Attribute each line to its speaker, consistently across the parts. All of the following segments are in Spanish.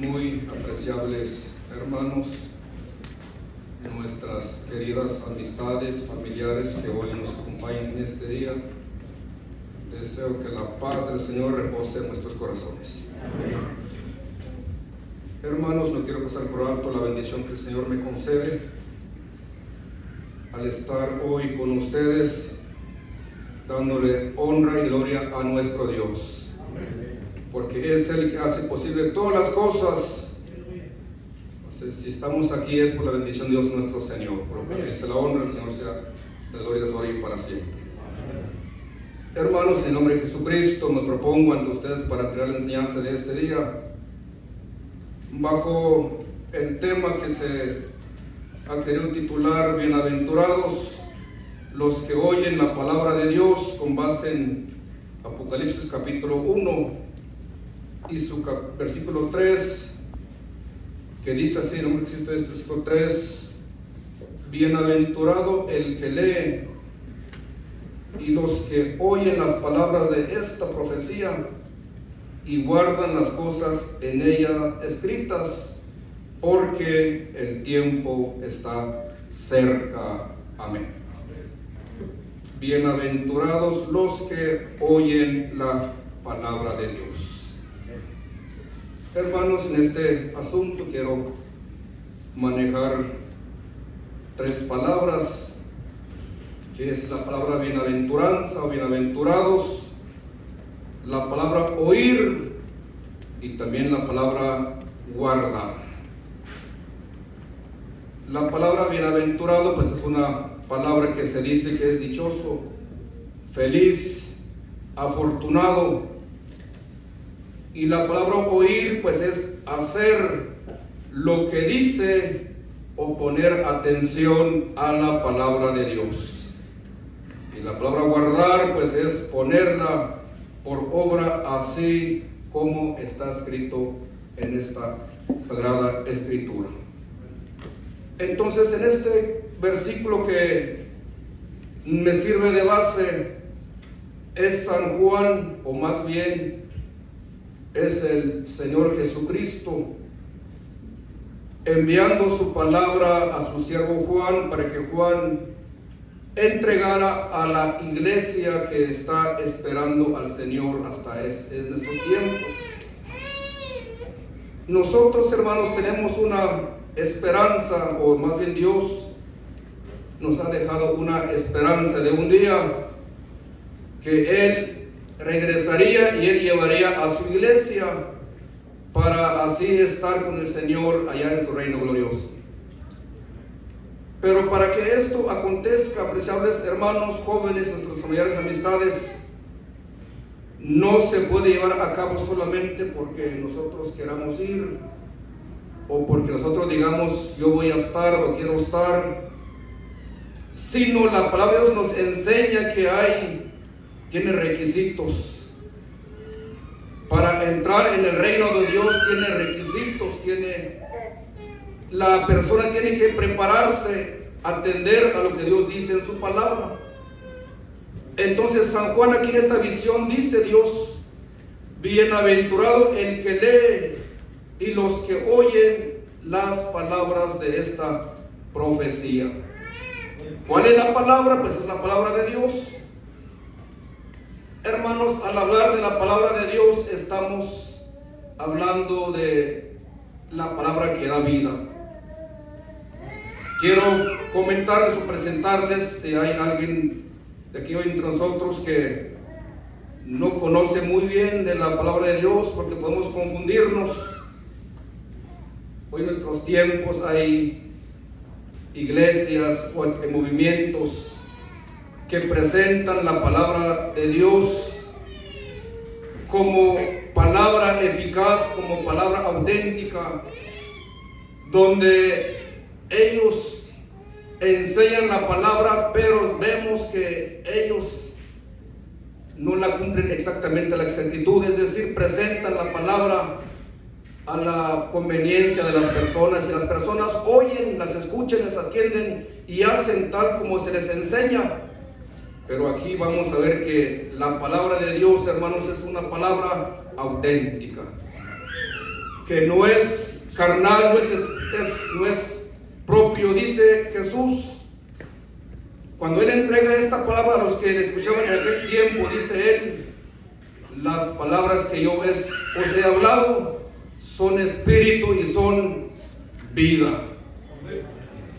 Speaker 1: muy apreciables hermanos, nuestras queridas amistades, familiares que hoy nos acompañan en este día. Deseo que la paz del Señor repose en nuestros corazones. Amén. Hermanos, no quiero pasar por alto la bendición que el Señor me concede al estar hoy con ustedes, dándole honra y gloria a nuestro Dios. Porque es Él que hace posible todas las cosas. Entonces, si estamos aquí es por la bendición de Dios nuestro Señor. Por lo que le dice la honra, el Señor sea de gloria y ahora y para siempre. Hermanos, en el nombre de Jesucristo me propongo ante ustedes para entregar la enseñanza de este día bajo el tema que se ha querido titular: Bienaventurados los que oyen la palabra de Dios, con base en Apocalipsis capítulo 1 y su versículo 3, que dice así, en el nombre de Cristo, versículo 3: Bienaventurado el que lee y los que oyen las palabras de esta profecía y guardan las cosas en ella escritas, porque el tiempo está cerca. Amén. Bienaventurados los que oyen la palabra de Dios. Hermanos, en este asunto quiero manejar tres palabras, que es la palabra bienaventuranza o bienaventurados, la palabra oír y también la palabra guardar. La palabra bienaventurado pues es una palabra que se dice que es dichoso, feliz, afortunado. Y la palabra oír pues es hacer lo que dice o poner atención a la palabra de Dios. Y la palabra guardar pues es ponerla por obra, así como está escrito en esta Sagrada Escritura. Entonces, en este versículo que me sirve de base es San Juan, o más bien es el Señor Jesucristo, enviando su palabra a su siervo Juan para que Juan entregara a la iglesia que está esperando al Señor hasta en estos tiempos. Nosotros, hermanos, tenemos una esperanza, o más bien Dios nos ha dejado una esperanza de un día que Él regresaría y Él llevaría a su iglesia para así estar con el Señor allá en su reino glorioso. Pero para que esto acontezca, apreciables hermanos, jóvenes, nuestros familiares, amistades, no se puede llevar a cabo solamente porque nosotros queramos ir o porque nosotros digamos yo voy a estar o quiero estar, sino la palabra de Dios nos enseña que tiene requisitos. Para entrar en el reino de Dios tiene requisitos, la persona tiene que prepararse, atender a lo que Dios dice en su palabra. Entonces San Juan aquí en esta visión dice Dios: bienaventurado el que lee y los que oyen las palabras de esta profecía. ¿Cuál es la palabra? Pues es la palabra de Dios. Hermanos, al hablar de la palabra de Dios estamos hablando de la palabra que da vida. Quiero comentarles o presentarles, si hay alguien de aquí hoy entre nosotros que no conoce muy bien de la palabra de Dios, porque podemos confundirnos. Hoy en nuestros tiempos hay iglesias o movimientos que presentan la palabra de Dios como palabra eficaz, como palabra auténtica, donde ellos enseñan la palabra, pero vemos que ellos no la cumplen exactamente a la exactitud, es decir, presentan la palabra a la conveniencia de las personas, y las personas oyen, las escuchan, las atienden y hacen tal como se les enseña. Pero aquí vamos a ver que la palabra de Dios, hermanos, es una palabra auténtica, que no es carnal, no es propio, dice Jesús. Cuando Él entrega esta palabra a los que le escuchaban en aquel tiempo, dice Él: las palabras que yo os he hablado son espíritu y son vida.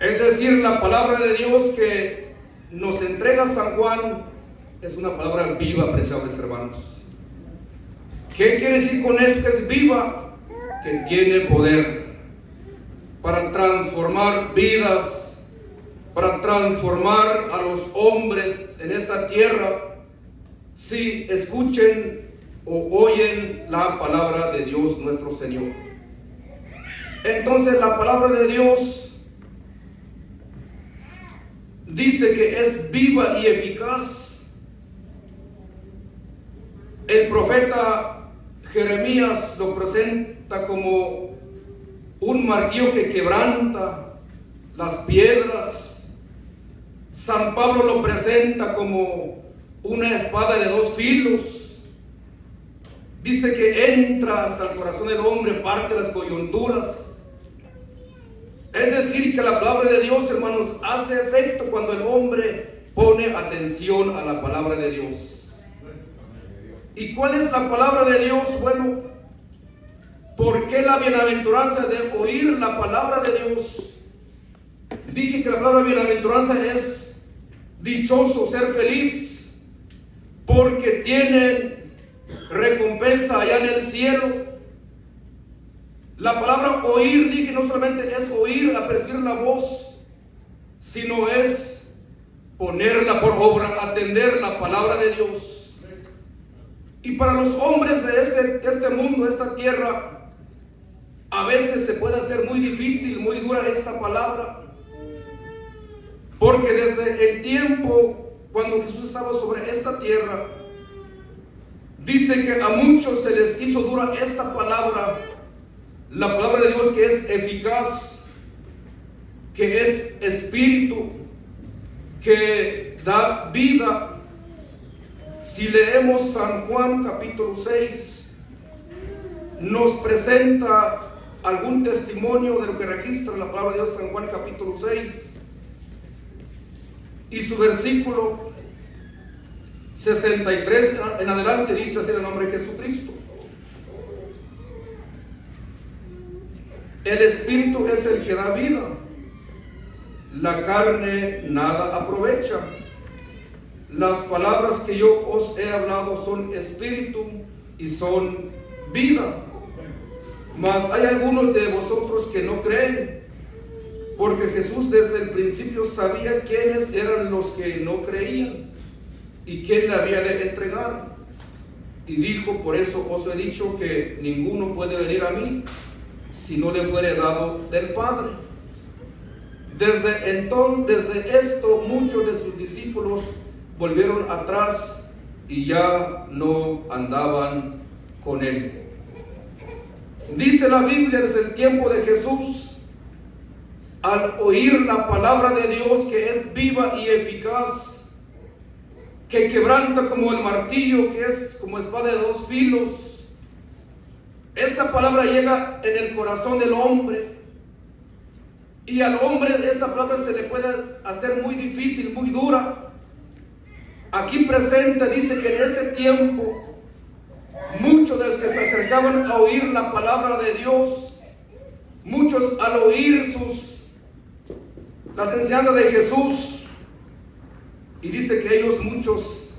Speaker 1: Es decir, la palabra de Dios que nos entrega San Juan es una palabra viva, apreciables hermanos. ¿Qué quiere decir con esto que es viva? Que tiene poder para transformar vidas, para transformar a los hombres en esta tierra, si escuchen o oyen la palabra de Dios nuestro Señor. Entonces la palabra de Dios dice que es viva y eficaz. El profeta Jeremías lo presenta como un martillo que quebranta las piedras. San Pablo lo presenta como una espada de dos filos. Dice que entra hasta el corazón del hombre, parte las coyunturas. Es decir, que la palabra de Dios, hermanos, hace efecto cuando el hombre pone atención a la palabra de Dios. ¿Y cuál es la palabra de Dios? Bueno, ¿por qué la bienaventuranza de oír la palabra de Dios? Dije que la palabra bienaventuranza es dichoso, ser feliz, porque tienen recompensa allá en el cielo. La palabra oír, dije, no solamente es oír, apercibir la voz, sino es ponerla por obra, atender la palabra de Dios. Y para los hombres de este mundo, de esta tierra, a veces se puede hacer muy difícil, muy dura esta palabra, porque desde el tiempo cuando Jesús estaba sobre esta tierra, dice que a muchos se les hizo dura esta palabra, la palabra de Dios, que es eficaz, que es espíritu, que da vida. Si leemos San Juan capítulo 6, nos presenta algún testimonio de lo que registra la palabra de Dios. San Juan capítulo 6 y su versículo 63 en adelante dice así: en el nombre de Jesucristo. El espíritu es el que da vida, la carne nada aprovecha. Las palabras que yo os he hablado son espíritu y son vida. Mas hay algunos de vosotros que no creen, porque Jesús desde el principio sabía quiénes eran los que no creían y quién le había de entregar. Y dijo: por eso os he dicho que ninguno puede venir a mí si no le fuere dado del Padre. Desde esto muchos de sus discípulos volvieron atrás y ya no andaban con él. Dice la Biblia, desde el tiempo de Jesús, al oír la palabra de Dios, que es viva y eficaz, que quebranta como el martillo, que es como espada de dos filos, esa palabra llega en el corazón del hombre, y al hombre esta palabra se le puede hacer muy difícil, muy dura. Aquí presente dice que en este tiempo muchos de los que se acercaban a oír la palabra de Dios, muchos al oír las enseñanzas de Jesús, y dice que ellos muchos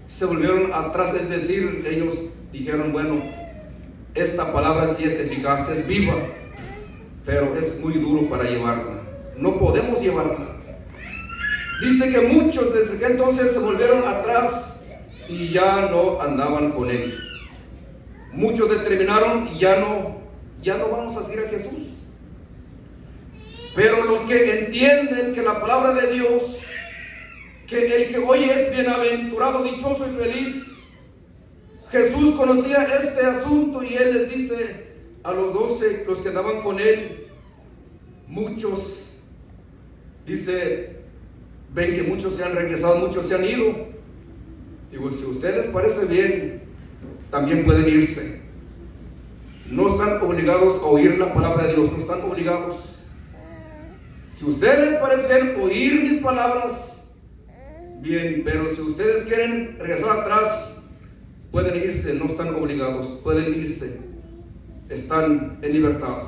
Speaker 1: se volvieron atrás, es decir, ellos dijeron: bueno, esta palabra sí es eficaz, es viva, pero es muy duro para llevarla, no podemos llevarla. Dice que muchos desde que entonces se volvieron atrás y ya no andaban con él. Muchos determinaron: ya no vamos a seguir a Jesús. Pero los que entienden que la palabra de Dios, que el que oye es bienaventurado, dichoso y feliz, Jesús conocía este asunto y él les dice a los 12, los que andaban con él, muchos, dice, ven que muchos se han regresado, muchos se han ido. Digo, si a ustedes les parece bien, también pueden irse. no están obligados a oír la palabra de Dios, no están obligados. Si a ustedes les parece bien oír mis palabras, bien, pero si ustedes quieren regresar atrás, pueden irse, no están obligados, pueden irse, están en libertad.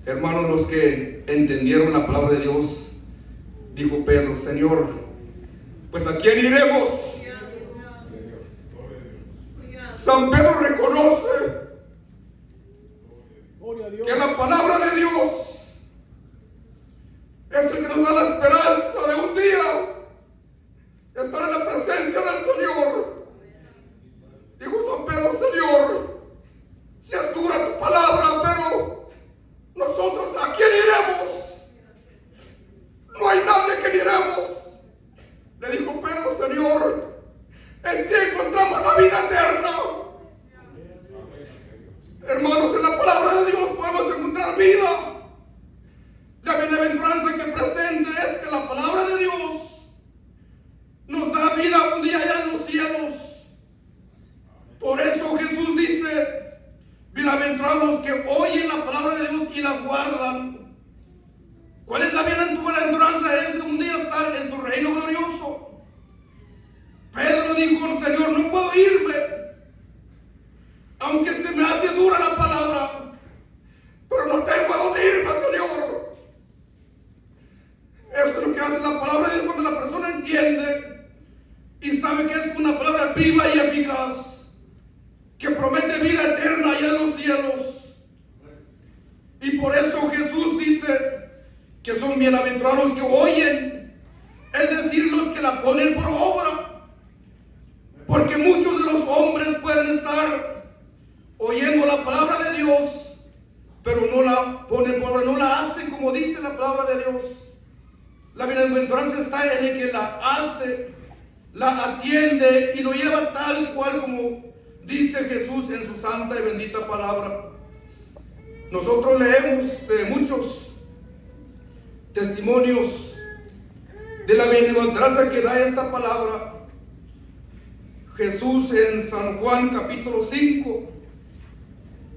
Speaker 1: Hermanos, los que entendieron la palabra de Dios, dijo Pedro: Señor, pues ¿a quién iremos? San Pedro reconoce que la palabra de Dios es el que nos da la esperanza de un día estar en la presencia del Señor. Dijo San Pedro: Señor, si es dura tu palabra, pero nosotros ¿a quién iremos? No hay nadie que iremos. Le dijo Pedro: Señor, en ti encontramos la vida eterna. Hermanos, en la palabra de Dios podemos encontrar vida. La bienaventuranza que presente es que la palabra de Dios nos da vida un día allá en los cielos. Por eso Jesús dice: bienaventurados los que oyen la palabra de Dios y las guardan. ¿Cuál es la bienaventuranza? Es de un día estar en su reino glorioso. Pedro dijo: Señor, no puedo irme, aunque se me hace dura la palabra, pero no tengo a dónde irme, Señor. Eso es lo que hace la palabra de Dios cuando la persona entiende y sabe que es una palabra viva y eficaz, que promete vida eterna allá en los cielos. Y por eso Jesús dice que son bienaventurados los que oyen, es decir, los que la ponen por obra. Porque muchos de los hombres pueden estar oyendo la palabra de Dios, pero no la ponen por obra, no la hacen como dice la palabra de Dios. La bienaventuranza está en el que la hace, la atiende y lo lleva tal cual como dice Jesús en su santa y bendita palabra. Nosotros leemos de muchos testimonios de la bienaventuranza que da esta palabra. Jesús en San Juan capítulo 5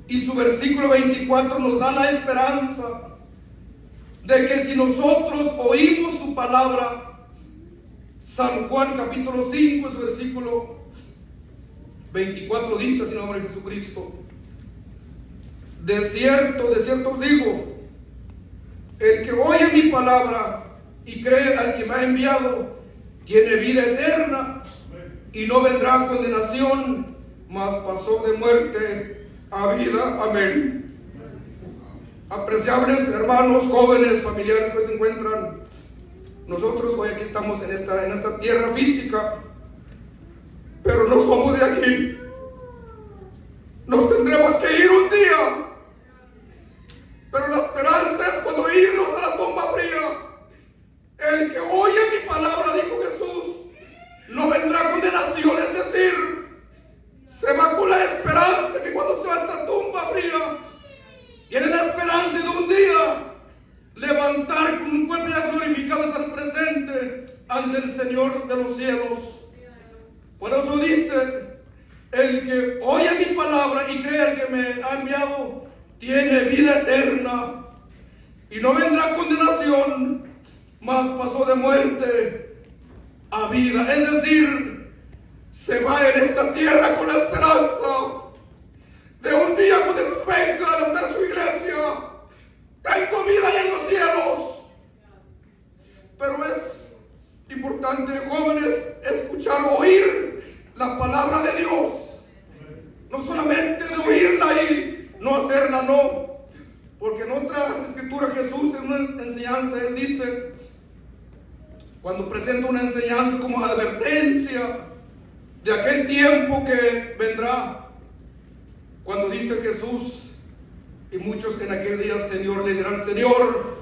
Speaker 1: y su versículo 24 nos da la esperanza de que si nosotros oímos su palabra. San Juan capítulo 5, su versículo 24 dice así en el nombre de Jesucristo: de cierto os digo, el que oye mi palabra y cree al que me ha enviado, tiene vida eterna y no vendrá a condenación, mas pasó de muerte a vida. Amén. Apreciables hermanos, jóvenes, familiares que se encuentran, nosotros hoy aquí estamos en esta tierra física, pero no somos de aquí. Nos tendremos que ir un día, pero la esperanza es cuando irnos a la tumba fría. El que oye mi palabra, dijo Jesús, no vendrá condenación, es decir, se va con la esperanza que cuando se va a esta tumba fría, tiene la esperanza de un día levantar con un cuerpo ya glorificado, estar presente ante el Señor de los cielos. Por eso dice: el que oye mi palabra y cree al que me ha enviado, tiene vida eterna y no vendrá condenación, mas pasó de muerte a vida. Es decir, se va en esta tierra con la esperanza de un día cuando Jesús venga a levantar su iglesia. Tengo vida allá en los cielos. Pero es importante, jóvenes, escuchar, oír la palabra de Dios. No solamente de oírla y no hacerla, no. Porque en otra escritura Jesús, en una enseñanza, Él dice, cuando presenta una enseñanza como advertencia de aquel tiempo que vendrá, cuando dice Jesús, y muchos en aquel día, Señor, le dirán: Señor,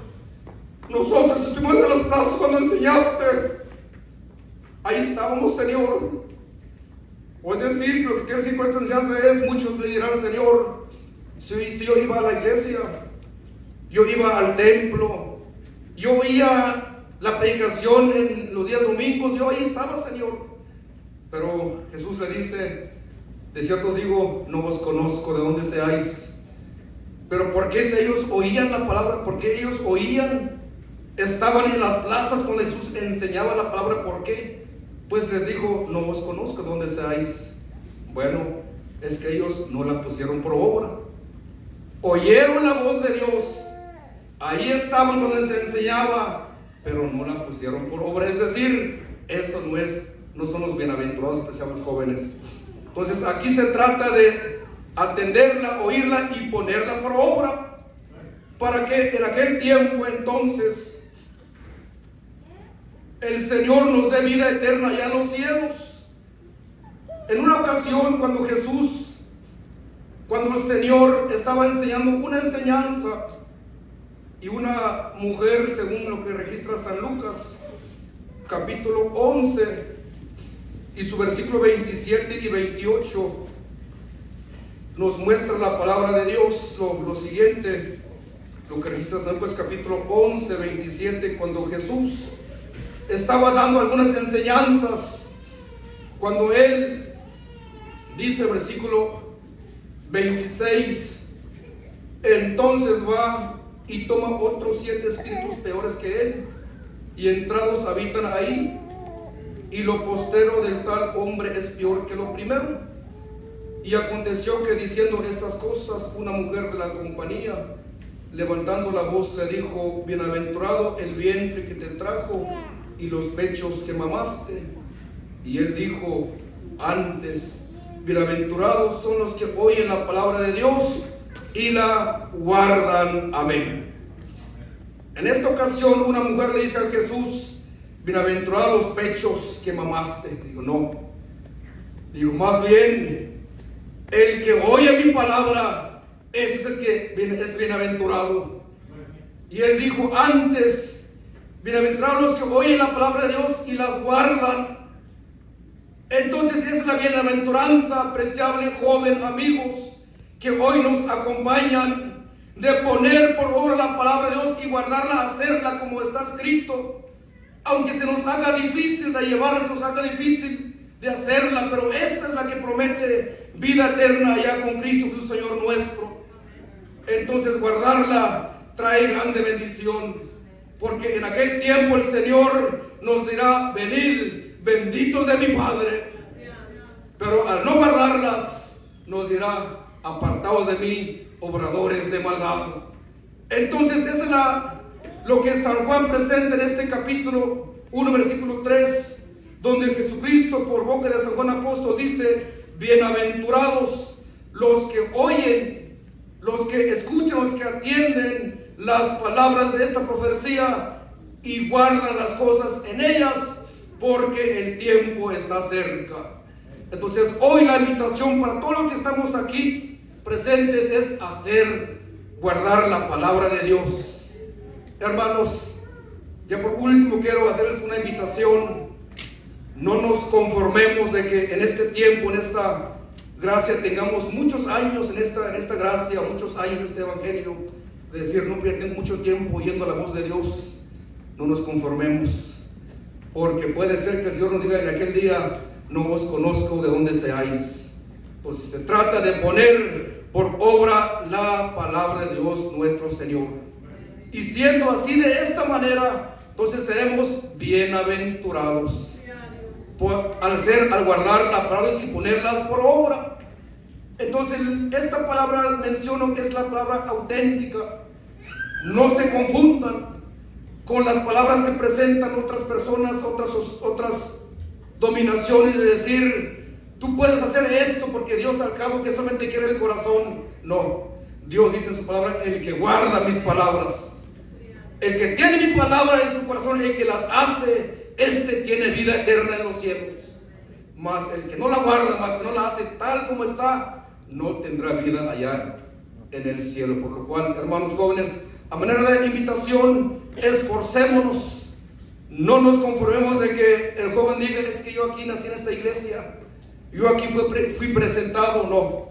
Speaker 1: nosotros estuvimos en las plazas cuando enseñaste, ahí estábamos, Señor. O es decir, lo que quiere decir con esta enseñanza es: muchos le dirán: Señor, si yo iba a la iglesia, yo iba al templo, yo oía la predicación en los días domingos, yo ahí estaba, Señor. Pero Jesús le dice: De cierto os digo, no os conozco, de dónde seáis. Pero ¿por qué si ellos oían la palabra? ¿Por qué ellos oían? Estaban en las plazas cuando Jesús enseñaba la palabra. ¿Por qué? Pues les dijo, no os conozco, de dónde seáis. Bueno, es que ellos no la pusieron por obra. Oyeron la voz de Dios, ahí estaban cuando se enseñaba, pero no la pusieron por obra. Es decir, esto no son los bienaventurados, especialmente los jóvenes. Entonces aquí se trata de atenderla, oírla y ponerla por obra, para que en aquel tiempo entonces el Señor nos dé vida eterna allá en los cielos. En una ocasión cuando el Señor estaba enseñando una enseñanza, y una mujer, según lo que registra San Lucas, capítulo 11, y su versículo 27 y 28, nos muestra la palabra de Dios, lo siguiente, lo que registra San Lucas, capítulo 11, 27, cuando Jesús estaba dando algunas enseñanzas, cuando Él dice, versículo 26, entonces va y toma otros 7 espíritus peores que él, y entrados habitan ahí, y lo postero del tal hombre es peor que lo primero. Y aconteció que diciendo estas cosas, una mujer de la compañía, levantando la voz, le dijo, bienaventurado el vientre que te trajo y los pechos que mamaste. Y él dijo, antes, bienaventurados son los que oyen la palabra de Dios y la guardan. Amén. En esta ocasión una mujer le dice a Jesús, bienaventurados los pechos que mamaste. Digo, no. Digo, más bien, el que oye mi palabra, ese es el que es bienaventurado. Y él dijo, antes, bienaventurados los que oyen la palabra de Dios y las guardan. Entonces esa es la bienaventuranza, apreciable joven, amigos, que hoy nos acompañan, de poner por obra la palabra de Dios y guardarla, hacerla como está escrito, aunque se nos haga difícil de llevarla, se nos haga difícil de hacerla, pero esta es la que promete vida eterna allá con Cristo Jesús Señor nuestro. Entonces guardarla trae grande bendición, porque en aquel tiempo el Señor nos dirá, venid, benditos de mi Padre, pero al no guardarlas nos dirá, apartados de mí, obradores de maldad. Entonces eso es lo que San Juan presenta en este capítulo 1, versículo 3, donde Jesucristo por boca de San Juan apóstol dice, bienaventurados los que oyen, los que escuchan, los que atienden las palabras de esta profecía y guardan las cosas en ellas, porque el tiempo está cerca. Entonces hoy la invitación para todos los que estamos aquí presentes es guardar la palabra de Dios. Hermanos, ya por último quiero hacerles una invitación. No nos conformemos de que en este tiempo, en esta gracia, tengamos muchos años en esta gracia, muchos años en este evangelio, de decir, no, ya tengo mucho tiempo oyendo la voz de Dios. No nos conformemos, porque puede ser que el Señor nos diga en aquel día, no os conozco, de dónde seáis. Pues se trata de poner por obra la palabra de Dios nuestro Señor. Y siendo así, de esta manera, entonces seremos bienaventurados al guardar la palabra y ponerlas por obra. Entonces esta palabra menciono que es la palabra auténtica. No se confundan con las palabras que presentan otras personas, otras dominaciones, de decir, tú puedes hacer esto porque Dios al cabo que solamente quiere el corazón. No, Dios dice en su palabra, el que guarda mis palabras, el que tiene mi palabra en su corazón, el que las hace, este tiene vida eterna en los cielos. Mas el que no la guarda, mas que no la hace tal como está, no tendrá vida allá en el cielo. Por lo cual, hermanos jóvenes, a manera de invitación, esforcémonos. No nos conformemos de que el joven diga, es que yo aquí nací en esta iglesia, yo aquí fui presentado. No,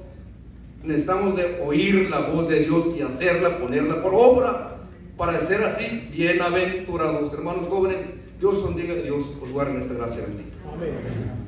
Speaker 1: necesitamos de oír la voz de Dios y hacerla, ponerla por obra, para ser así bienaventurados. Hermanos jóvenes, Dios os bendiga, Dios os guarde en esta gracia bendita. Amén.